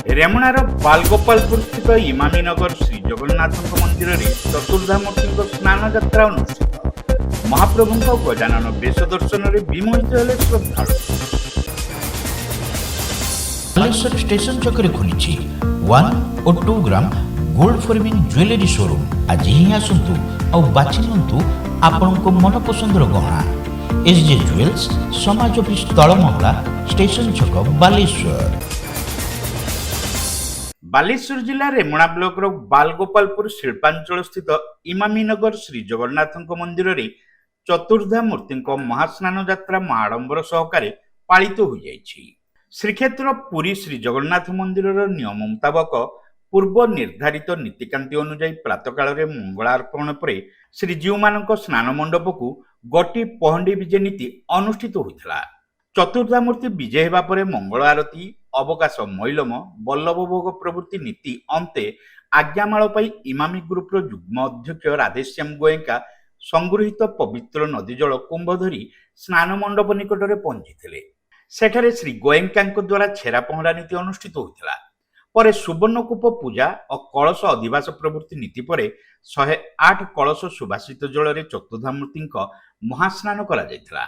ରେମୁଣାର ବାଲଗୋପାଳପୁର ସ୍ଥିତ ଇମାମୀନଗର ଶ୍ରୀ ଜଗନ୍ନାଥଙ୍କ ମନ୍ଦିରରେ ଚତୁର୍ଦ୍ଧାମୂର୍ତ୍ତିଙ୍କ ସ୍ନାନ ଯାତ୍ରା ଅନୁଷ୍ଠିତ। ମହାପ୍ରଭୁଙ୍କ ଗଜାନନ ବେଶ ଦର୍ଶନରେ ବିମୋହିତ ହେଲେ ଶ୍ରଦ୍ଧାଳୁ। ବାଲେଶ୍ୱର ଷ୍ଟେସନ ଛକରେ ଖୋଲିଛି 1 ଓ 2 gram gold forming jewellery showroom. ଆଜି ହିଁ ଆସନ୍ତୁ ଆଉ ବାଛି ନିଅନ୍ତୁ ଆପଣଙ୍କ ମନପସନ୍ଦର ଗହଣା। SJ ଜୁଏଲ୍ସ, ସମାଜ ଅଫିସ ତଳମଙ୍ଗଳା, ଷ୍ଟେସନ ଛକ, ବାଲେଶ୍ୱର। ବାଲେଶ୍ୱର ଜିଲ୍ଲା ରେମୁଣା ବ୍ଲକର ବାଲଗୋପାଳପୁର ଶିଳ୍ପାଞ୍ଚଳ ସ୍ଥିତ ଇମାମୀନଗର ଶ୍ରୀ ଜଗନ୍ନାଥଙ୍କ ମନ୍ଦିରରେ ଚତୁର୍ଦ୍ଧା ମୂର୍ତ୍ତିଙ୍କ ମହାସ୍ନାନ ଯାତ୍ରା ଆଡମ୍ବର ସହକାରେ ପାଳିତ ହୋଇଯାଇଛି। ଶ୍ରୀକ୍ଷେତ୍ର ପୁରୀ ଶ୍ରୀ ଜଗନ୍ନାଥ ମନ୍ଦିରର ନିୟମ ମୁତାବକ ପୂର୍ବ ନିର୍ଦ୍ଧାରିତ ନୀତିକାନ୍ତି ଅନୁଯାୟୀ ପ୍ରାତଃକାଳରେ ମଙ୍ଗଳାର୍ପଣ ପରେ ଶ୍ରୀଜୀଉମାନଙ୍କ ସ୍ନାନ ମଣ୍ଡପକୁ ଗଟି ପହଣ୍ଡି ବିଜେ ନୀତି ଅନୁଷ୍ଠିତ ହୋଇଥିଲା। ଚତୁର୍ଦ୍ଧାମୂର୍ତ୍ତି ବିଜେ ହେବା ପରେ ମଙ୍ଗଳ ଆରତୀ, ଅବକାଶ ମୈଲମ, ବଲ୍ଲଭ ଭୋଗ ପ୍ରଭୃତି ନୀତି ଅନ୍ତେ ଆଜ୍ଞାମାଳ ପାଇ ଇମାମୀ ଗ୍ରୁପର ଯୁଗ୍ମ ଅଧ୍ୟକ୍ଷ ରାଧେଶ୍ୟାମ ଗୋଏଙ୍କା ସଂଗୃହୀତ ପବିତ୍ର ନଦୀ ଜଳ କୁମ୍ଭ ଧରି ସ୍ନାନ ମଣ୍ଡପ ନିକଟରେ ପହଞ୍ଚିଥିଲେ। ସେଠାରେ ଶ୍ରୀ ଗୋଏଙ୍କାଙ୍କ ଦ୍ୱାରା ଛେରା ପହଁରା ନୀତି ଅନୁଷ୍ଠିତ ହୋଇଥିଲା। ପରେ ସୁବର୍ଣ୍ଣକୂପ ପୂଜା ଓ କଳସ ଅଧିବାସ ପ୍ରଭୃତି ନୀତି ପରେ 108 କଳସ ସୁବାସିତ ଜଳରେ ଚତୁର୍ଦ୍ଧାମୂର୍ତ୍ତିଙ୍କ ମହାସ୍ନାନ କରାଯାଇଥିଲା।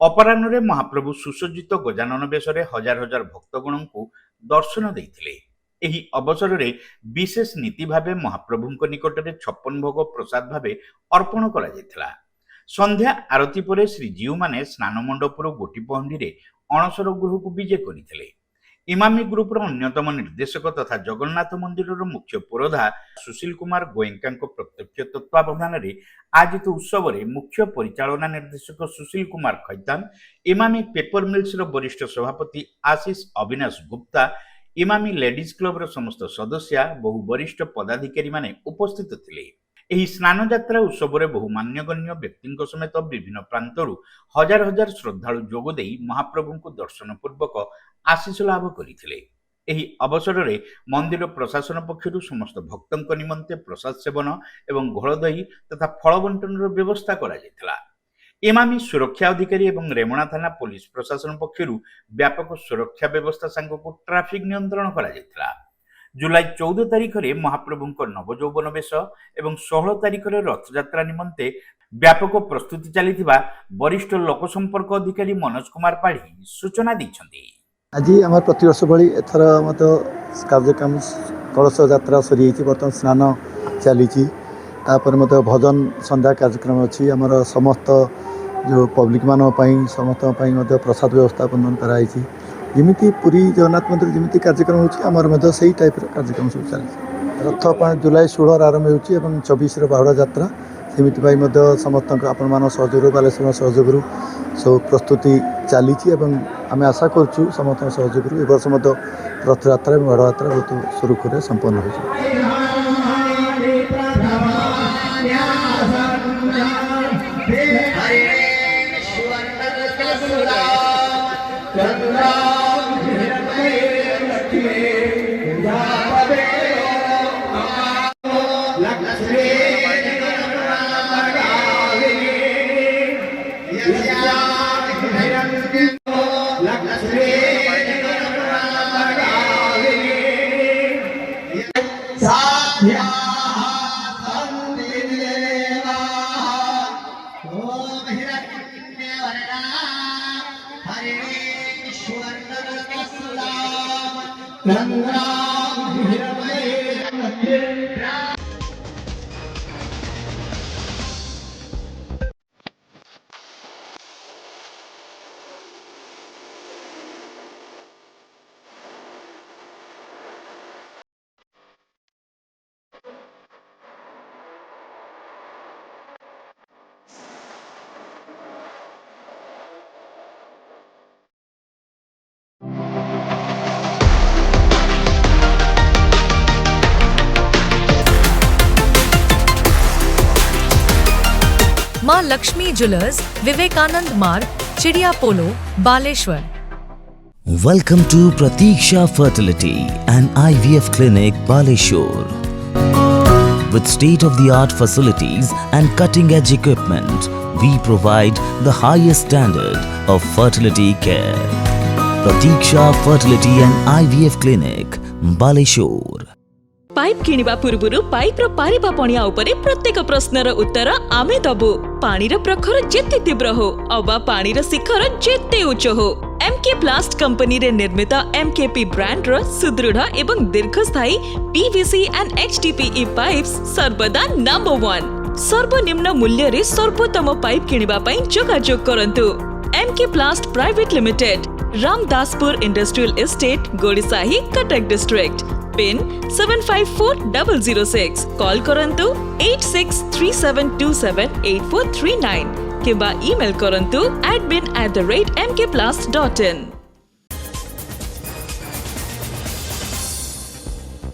ଅପରାହ୍ନରେ ମହାପ୍ରଭୁ ସୁସଜ୍ଜିତ ଗଜାନନ ବେଶରେ ହଜାର ହଜାର ଭକ୍ତଗଣଙ୍କୁ ଦର୍ଶନ ଦେଇଥିଲେ। ଏହି ଅବସରରେ ବିଶେଷ ନୀତି ଭାବେ ମହାପ୍ରଭୁଙ୍କ ନିକଟରେ 56 ଭୋଗ ପ୍ରସାଦ ଭାବେ ଅର୍ପଣ କରାଯାଇଥିଲା। ସନ୍ଧ୍ୟା ଆରତୀ ପରେ ଶ୍ରୀଜୀଉମାନେ ସ୍ନାନ ମଣ୍ଡପରୁ ଗୋଟି ପହଣ୍ଡିରେ ଅଣସର ଗୃହକୁ ବିଜେ କରିଥିଲେ। ଇମାମୀ ଗ୍ରୁପର ଅନ୍ୟତମ ନିର୍ଦ୍ଦେଶକ ତଥା ଜଗନ୍ନାଥ ମନ୍ଦିରର ମୁଖ୍ୟ ପୁରୋଧା ସୁଶୀଲ କୁମାର ଗୋଏଙ୍କାଙ୍କ ପ୍ରତ୍ୟକ୍ଷ ତତ୍ତ୍ୱାବଧାନରେ ଆୟୋଜିତ ଉତ୍ସବରେ ମୁଖ୍ୟ ପରିଚାଳନା ନିର୍ଦ୍ଦେଶକ ସୁଶୀଲ କୁମାର ଖୈତାନ, ଇମାମୀ ପେପର ମିଲ୍ସର ବରିଷ୍ଠ ସଭାପତି ଆଶିଷ ଅବିନାଶ ଗୁପ୍ତା, ଇମାମୀ ଲେଡିଜ୍ କ୍ଲବର ସମସ୍ତ ସଦସ୍ୟା, ବହୁ ବରିଷ୍ଠ ପଦାଧିକାରୀମାନେ ଉପସ୍ଥିତ ଥିଲେ। ଏହି ସ୍ନାନଯାତ୍ରା ଉତ୍ସବରେ ବହୁ ମାନ୍ୟଗଣ୍ୟ ବ୍ୟକ୍ତିଙ୍କ ସମେତ ବିଭିନ୍ନ ପ୍ରାନ୍ତରୁ ହଜାର ହଜାର ଶ୍ରଦ୍ଧାଳୁ ଯୋଗ ଦେଇ ମହାପ୍ରଭୁଙ୍କୁ ଦର୍ଶନ ପୂର୍ବକ ଆଶୀଷ ଲାଭ କରିଥିଲେ। ଏହି ଅବସରରେ ମନ୍ଦିର ପ୍ରଶାସନ ପକ୍ଷରୁ ସମସ୍ତ ଭକ୍ତଙ୍କ ନିମନ୍ତେ ପ୍ରସାଦ ସେବନ ଏବଂ ଘୋଳଦହି ତଥା ଫଳ ବଣ୍ଟନର ବ୍ୟବସ୍ଥା କରାଯାଇଥିଲା। ଇମାମୀ ସୁରକ୍ଷା ଅଧିକାରୀ ଏବଂ ରେମୁଣା ଥାନା ପୋଲିସ ପ୍ରଶାସନ ପକ୍ଷରୁ ବ୍ୟାପକ ସୁରକ୍ଷା ବ୍ୟବସ୍ଥା ସାଙ୍ଗକୁ ଟ୍ରାଫିକ ନିୟନ୍ତ୍ରଣ କରାଯାଇଥିଲା। ଜୁଲାଇ 14 ତାରିଖରେ ମହାପ୍ରଭୁଙ୍କ ନବଯୌବନ ବେଶ ଏବଂ 16 ତାରିଖରେ ରଥଯାତ୍ରା ନିମନ୍ତେ ବ୍ୟାପକ ପ୍ରସ୍ତୁତି ଚାଲିଥିବା ବରିଷ୍ଠ ଲୋକସମ୍ପର୍କ ଅଧିକାରୀ ମନୋଜ କୁମାର ପାଢ଼ୀ ସୂଚନା ଦେଇଛନ୍ତି। ଆଜି ଆମର ପ୍ରତିବର୍ଷ ଭଳି ଏଥର ମଧ୍ୟ କାର୍ଯ୍ୟକ୍ରମ କଳସ ଯାତ୍ରା ସରିଯାଇଛି, ବର୍ତ୍ତମାନ ସ୍ନାନ ଚାଲିଛି। ତାପରେ ମଧ୍ୟ ଭଜନ ସନ୍ଧ୍ୟା କାର୍ଯ୍ୟକ୍ରମ ଅଛି। ଆମର ସମସ୍ତ ଯେଉଁ ପବ୍ଲିକମାନଙ୍କ ପାଇଁ ସମସ୍ତଙ୍କ ପାଇଁ ମଧ୍ୟ ପ୍ରସାଦ ବ୍ୟବସ୍ଥା ବର୍ଣ୍ଣନ କରାଯାଇଛି। ଯେମିତି ପୁରୀ ଜଗନ୍ନାଥ ମନ୍ଦିର ଯେମିତି କାର୍ଯ୍ୟକ୍ରମ ହେଉଛି, ଆମର ମଧ୍ୟ ସେଇ ଟାଇପ୍ର କାର୍ଯ୍ୟକ୍ରମ ସବୁ ଚାଲିଛି। ରଥ ପାଇଁ ଜୁଲାଇ 16 ଆରମ୍ଭ ହେଉଛି ଏବଂ 24ରେ ବାହୁଡ଼ା ଯାତ୍ରା। ସେମିତି ପାଇଁ ମଧ୍ୟ ସମସ୍ତଙ୍କ ଆପଣମାନଙ୍କ ସହଯୋଗରୁ, ବାଲେଶ୍ୱର ସହଯୋଗରୁ ସବୁ ପ୍ରସ୍ତୁତି ଚାଲିଛି ଏବଂ ଆମେ ଆଶା କରୁଛୁ ସମସ୍ତଙ୍କ ସହଯୋଗରୁ ଏ ବର୍ଷ ମଧ୍ୟ ରଥଯାତ୍ରା ଏବଂ ବାହୁଡ଼ା ଯାତ୍ରା ବହୁତ ସୁରୁଖୁରୁରେ ସମ୍ପନ୍ନ ହୋଇଯିବ। मां लक्ष्मी ज्वेलर्स, विवेकानंद मार्ग, चिड़िया पोलो, Baleshwar. Welcome to Pratiksha Fertility and IVF Clinic, Baleshwar. With state-of-the-art facilities and cutting-edge equipment, we provide the highest standard of fertility care. Pratiksha Fertility and IVF Clinic, Baleshwar. Pipe किनिबा पूर्वरु पाइप रो पारिबा पणिया उपरे प्रत्येक प्रश्नर उत्तर आमे दबु। पानीर प्रखर जेते तीव्र हो अबा पानीर शिखर जेते उच्च हो, एमके प्लास्ट कंपनी रे निर्मित एमकेपी ब्रांड रो सुदृढ़ एवं दीर्घस्थायी पीवीसी एंड एचडीपीई पाइप्स सर्वदा नंबर 1। सर्वनिम्न मूल्य रे सर्वोत्तम पाइप किनिबा पई जोगाजोग करंतु। MK plast private limited, Ramdaspur industrial estate, Godisahi, Cuttack district. Pin 754006। Call करंतु 8637278439 किबा ईमेल करंतु admin@mkplast.in।